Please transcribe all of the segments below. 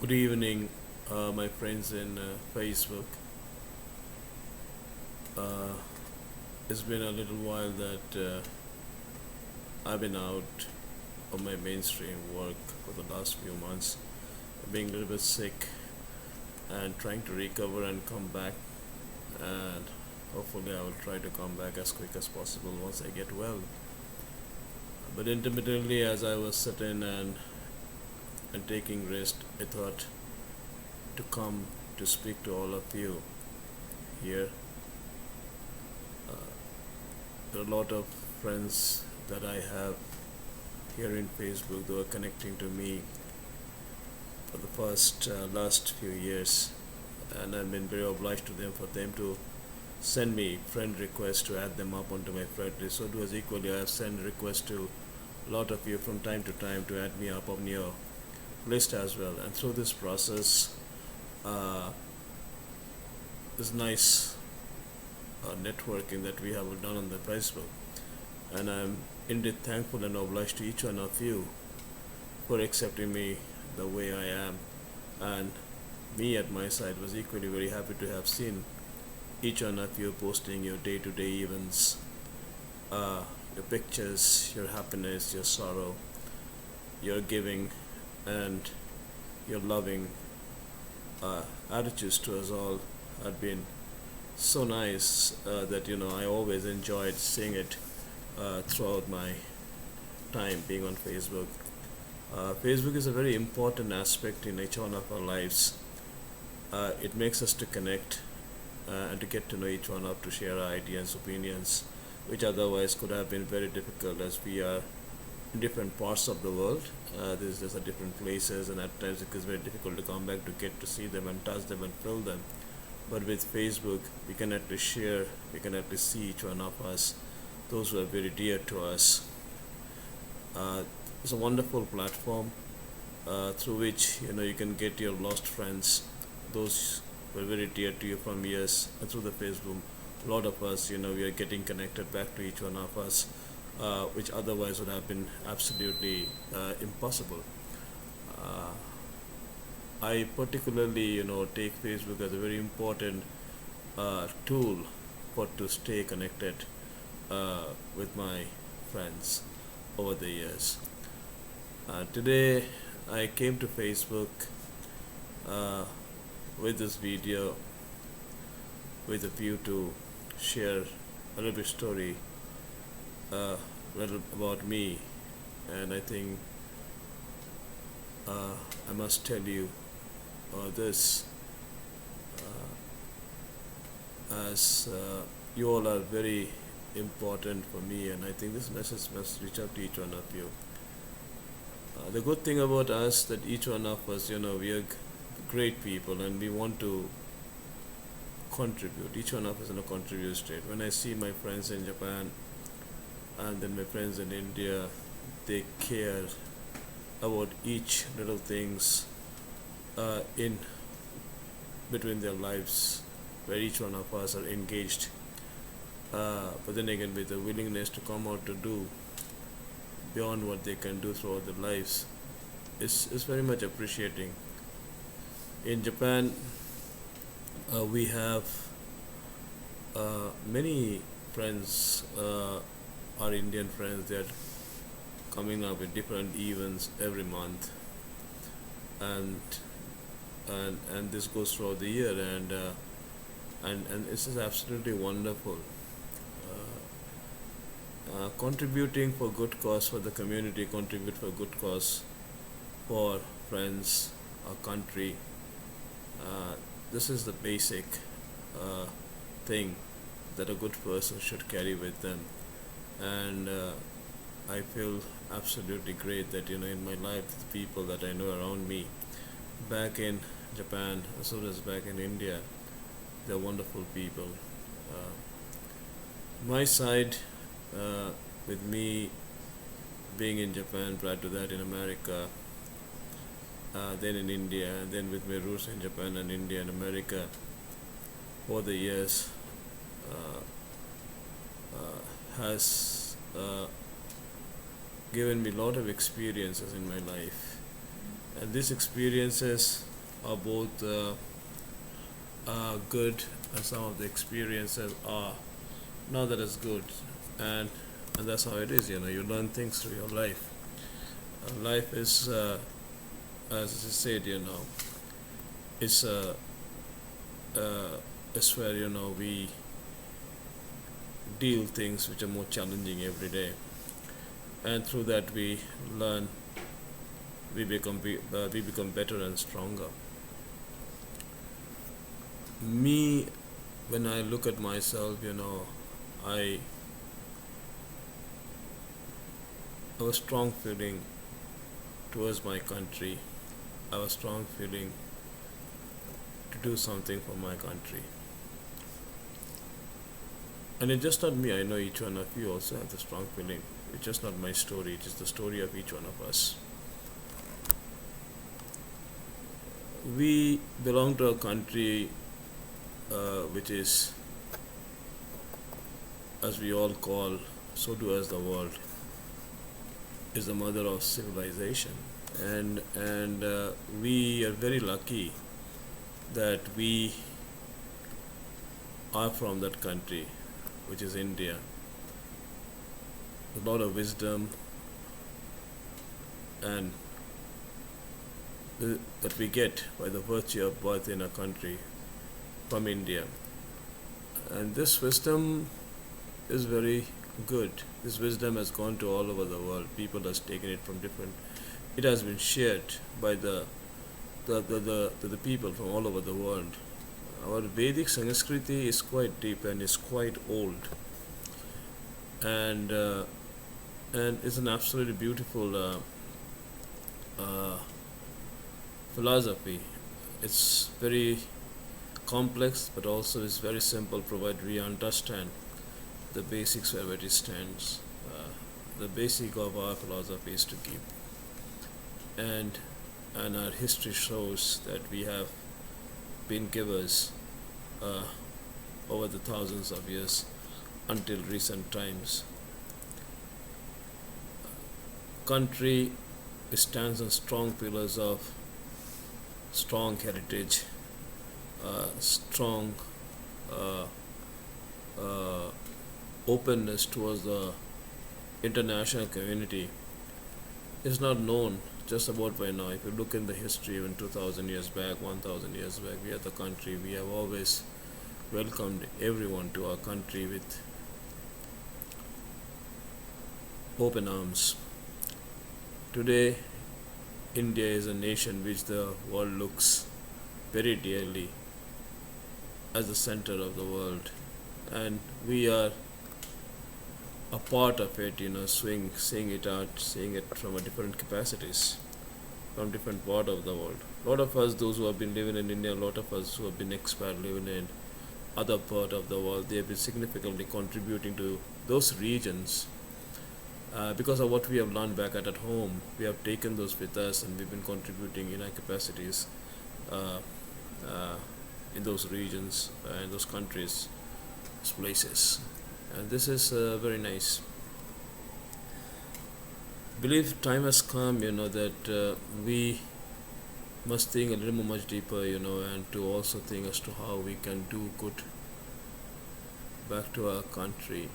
Good evening, my friends in Facebook. Uh, it's been a little while that I've been out of my mainstream work for the last few months, being a little bit sick and trying to recover and come back. And hopefully, I will try to come back as quick as possible once I get well. But intermittently, as I was sitting and taking rest, I thought to come to speak to all of you here. There are a lot of friends that I have here in Facebook who are connecting to me for the past last few years, and I've been very obliged to them for them to send me friend requests to add them up onto my friend list. So it was equally I have sent requests to a lot of you from time to time to add me up on your list as well. And through this process, uh, this nice networking that we have done on the Facebook, and I'm indeed thankful and obliged to each one of you for accepting me the way I am. And me at my side was equally very happy to have seen each one of you posting your day-to-day events, your pictures, your happiness, your sorrow, your giving, and your loving attitudes to us all had been so nice that I always enjoyed seeing it throughout my time being on Facebook. Facebook is a very important aspect in each one of our lives. It makes us to connect and to get to know each one up, to share our ideas, opinions, which otherwise could have been very difficult as we are in different parts of the world. There's a different places, and at times it is very difficult to come back to get to see them and touch them and feel them. But with Facebook, we can at least share, we can at least see each one of us, those who are very dear to us. It's a wonderful platform through which you can get your lost friends, those who are very dear to you from years, and through the Facebook, a lot of us, we are getting connected back to each one of us, which otherwise would have been absolutely impossible. Uh, I particularly, take Facebook as a very important tool for to stay connected with my friends over the years. Today, I came to Facebook uh, with this video with a view to share a little bit story, a little about me, and I think I must tell you this as you all are very important for me, and I think this message must reach out to each one of you. The good thing about us that each one of us, we are great people, and we want to contribute. Each one of us contribute straight. When I see my friends in Japan and then my friends in India, they care about each little things in between their lives, where each one of us are engaged. But then again, with the willingness to come out to do beyond what they can do throughout their lives, is very much appreciating. In Japan, we have many friends, our Indian friends, that coming up with different events every month, and and this goes throughout the year, and this is absolutely wonderful. Contributing for good cause for the community, contribute for good cause for friends, our country. Uh, this is the basic uh, thing that a good person should carry with them, and I feel absolutely great that in my life the people that I know around me, back in Japan as well as back in India, they're wonderful people. Uh, my side, uh, with me being in Japan, prior to that in America, then in India, and then with my roots in Japan and India and America, over the years, uh, has given me a lot of experiences in my life, and these experiences are both good, and some of the experiences are not that as good, and and that's how it is. You learn things through your life. Life is, as I said, it's it's where we deal things which are more challenging every day, and through that we learn, we become better and stronger. Me, when I look at myself, I have a strong feeling towards my country. I have a strong feeling to do something for my country. And it's just not me, I know each one of you also have the strong feeling. It's just not my story, it is the story of each one of us. We belong to a country which is, as we all call, so do as the world, is the mother of civilization. And we are very lucky that we are from that country, which is India. A lot of wisdom and that we get by the virtue of birth in a country from India. And this wisdom is very good. This wisdom has gone to all over the world. People have taken it from different. It has been shared by the people from all over the world. Our Vedic Sanskriti is quite deep and is quite old, and it's an absolutely beautiful philosophy. It's very complex, but also is very simple, provided we understand the basics where it stands. The basic of our philosophy is to keep, and and our history shows that we have been givers uh, over the thousands of years until recent times. Country stands on strong pillars of strong heritage, strong uh, uh, openness towards the international community. Is not known just about by now. If you look in the history, even 2000 years back, 1000 years back, we are the country, we have always welcomed everyone to our country with open arms. Today, India is a nation which the world looks very dearly as the center of the world, and we are a part of it, seeing it out, seeing it from a different capacities, from different part of the world. A lot of us, those who have been living in India, a lot of us who have been expat living in other part of the world, they have been significantly contributing to those regions. Because of what we have learned back at home, we have taken those with us, and we've been contributing in our capacities uh, uh, in those regions, in those countries, those places. And this is very nice. Believe time has come, that we must think a little more much deeper, and to also think as to how we can do good back to our country.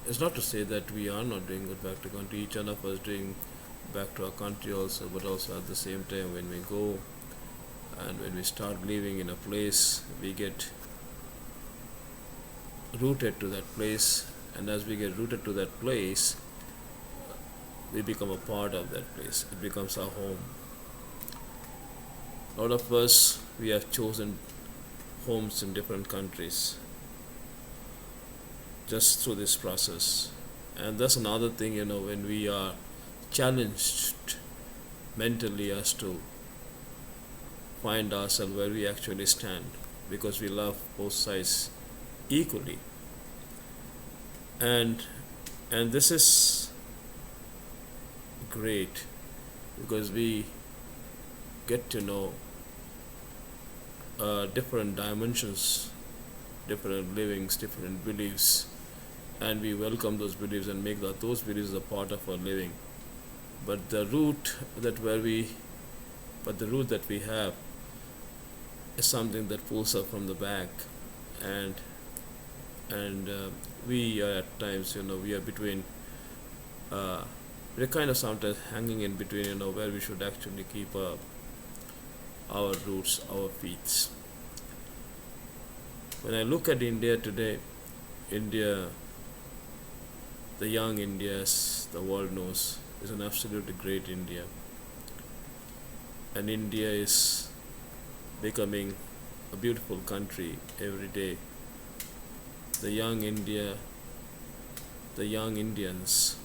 It's not to say that we are not doing good back to country. Each one of us doing back to our country also, but also at the same time, when we go and when we start living in a place, we get rooted to that place, and as we get rooted to that place, we become a part of that place. It becomes our home. A lot of us, we have chosen homes in different countries just through this process. And that's another thing, when we are challenged mentally as to find ourselves where we actually stand, because we love both sides equally. And this is great because we get to know different dimensions, different livings, different beliefs, and we welcome those beliefs and make those beliefs a part of our living. But the root that where we but the root that we have is something that pulls up from the back, and we are at times, we are between, uh, we're kind of sometimes hanging in between, where we should actually keep our roots, our feet. When I look at India today, India, the young India, as the world knows, is an absolutely great India, and India is becoming a beautiful country every day. The young India, the young Indians,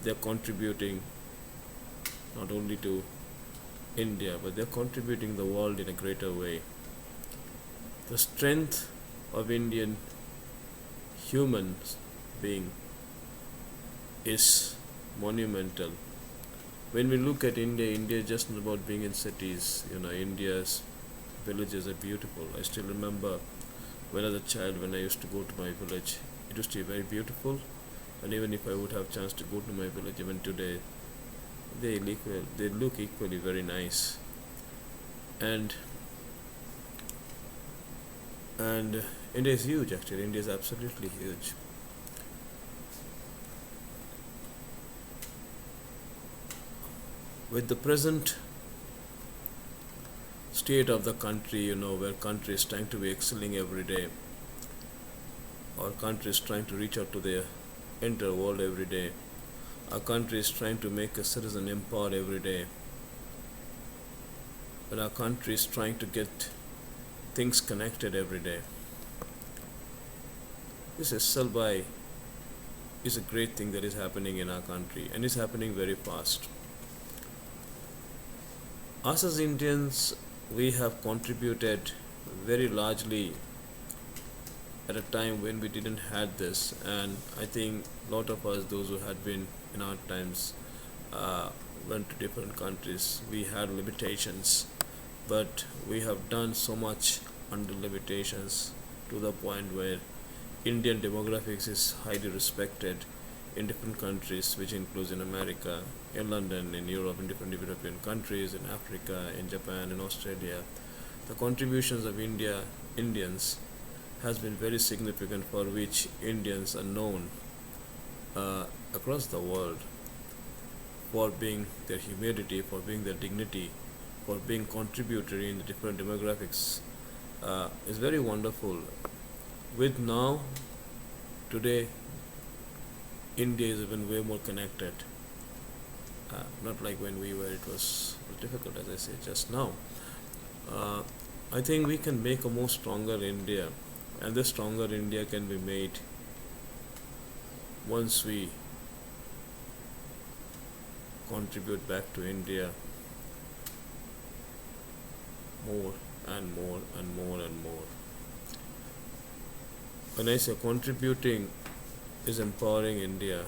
they're contributing not only to India, but they're contributing the world in a greater way. The strength of Indian human being is monumental. When we look at India, India is just not about being in cities. India's villages are beautiful. I still remember when as a child, when I used to go to my village, it used to be very beautiful. And even if I would have chance to go to my village even today, they look equally very nice. And India is huge actually. India is absolutely huge. With the present state of the country, where country is trying to be excelling every day, our country is trying to reach out to the entire world every day. Our country is trying to make a citizen empowered every day. But our country is trying to get things connected every day. This is a great thing that is happening in our country, and it's happening very fast. Us as Indians, we have contributed very largely at a time when we didn't had this, and I think a lot of us, those who had been in our times, went to different countries. We had limitations, but we have done so much under limitations to the point where Indian demographics is highly respected in different countries, which includes in America, in London, in Europe, in different European countries, in Africa, in Japan, in Australia. The contributions of Indians has been very significant, for which Indians are known across the world for being their humility, for being their dignity, for being contributory in the different demographics. Is very wonderful. With now, today, India is even way more connected. Not like when we were, it was difficult, as I said just now. I think we can make a more stronger India, and this stronger India can be made once we contribute back to India more and more and more and more. When I say contributing is empowering India,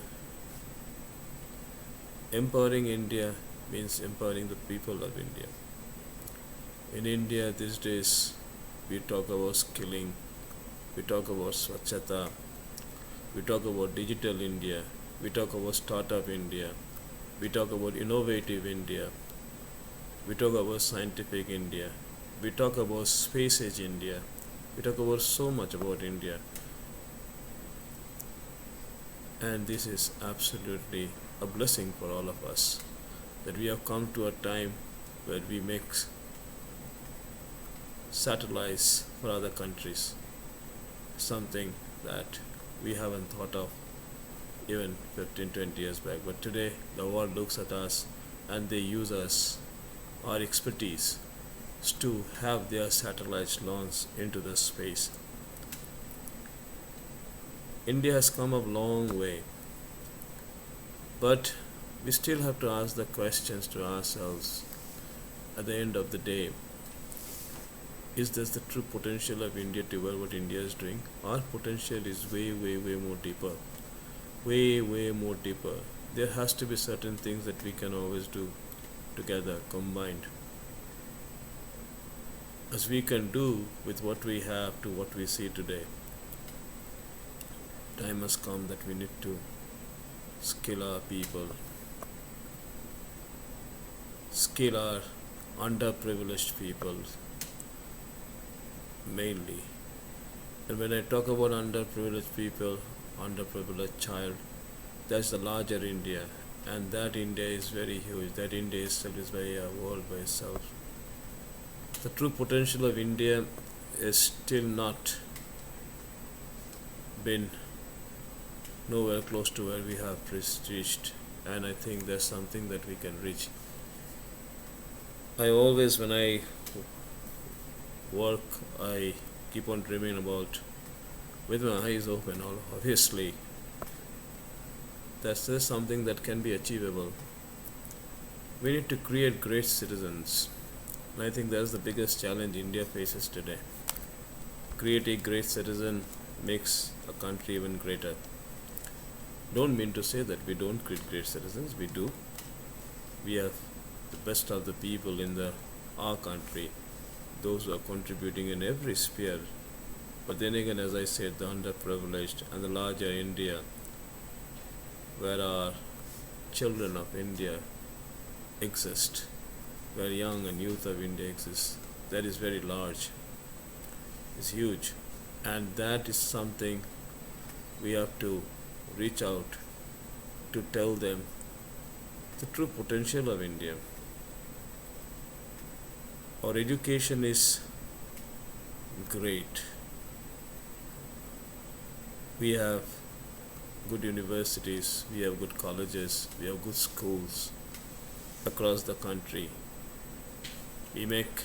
empowering India means empowering the people of India. In India these days, we talk about skilling, we talk about Swachhata, we talk about digital India, we talk about startup India, we talk about innovative India, we talk about scientific India, we talk about space age India, we talk about so much about India. And this is absolutely a blessing for all of us, that we have come to a time where we make satellites for other countries, something that we haven't thought of even 15-20 years back. But today the world looks at us and they use us, our expertise, to have their satellites launched into the space. India has come a long way, but we still have to ask the questions to ourselves at the end of the day. Is this the true potential of India to do what India is doing? Our potential is way, way, way more deeper. Way, way more deeper. There has to be certain things that we can always do together, combined. As we can do with what we have to what we see today. Time has come that we need to skill our people, skill are underprivileged people mainly. And when I talk about underprivileged people, underprivileged child, that's the larger India, and that India is very huge. That India itself is by a world by itself. The true potential of India is still not been nowhere close to where we have reached, and I think there's something that we can reach. I always, when I work, I keep on dreaming about, with my eyes open, obviously, that's just something that can be achievable. We need to create great citizens, and I think that's the biggest challenge India faces today. Create a great citizen makes a country even greater. Don't mean to say that we don't create great citizens, we do. We have the best of the people in our country, those who are contributing in every sphere. But then again, as I said, the underprivileged and the larger India, where our children of India exist, where young and youth of India exist, that is very large, is huge, and that is something we have to reach out to tell them the true potential of India. Our education is great. We have good universities, we have good colleges, we have good schools across the country. We make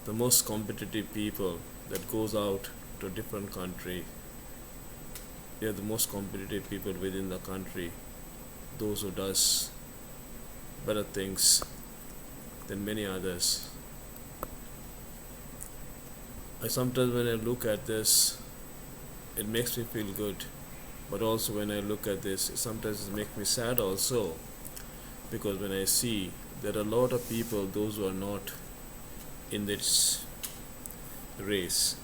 the most competitive people that goes out to a different country. We are the most competitive people within the country, those who does better things than many others. I sometimes, when I look at this, it makes me feel good, but also when I look at this, sometimes it makes me sad also, because when I see there are a lot of people, those who are not in this race.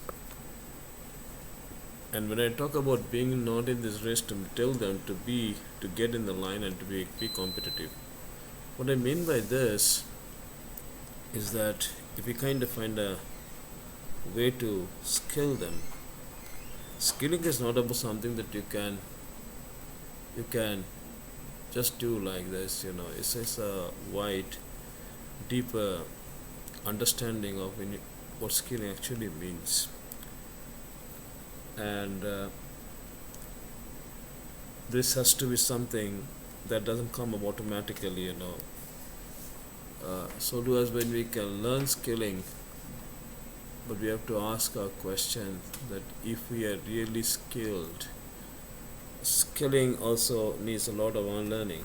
And when I talk about being not in this race, to tell them to get in the line and to be competitive. What I mean by this is that if we kind of find a way to skill them. Skilling is not about something that you can just do like this, It's a wide, deeper understanding of what skilling actually means. And this has to be something that doesn't come up automatically. So do as when we can learn skilling, but we have to ask our question that if we are really skilled, skilling also needs a lot of unlearning.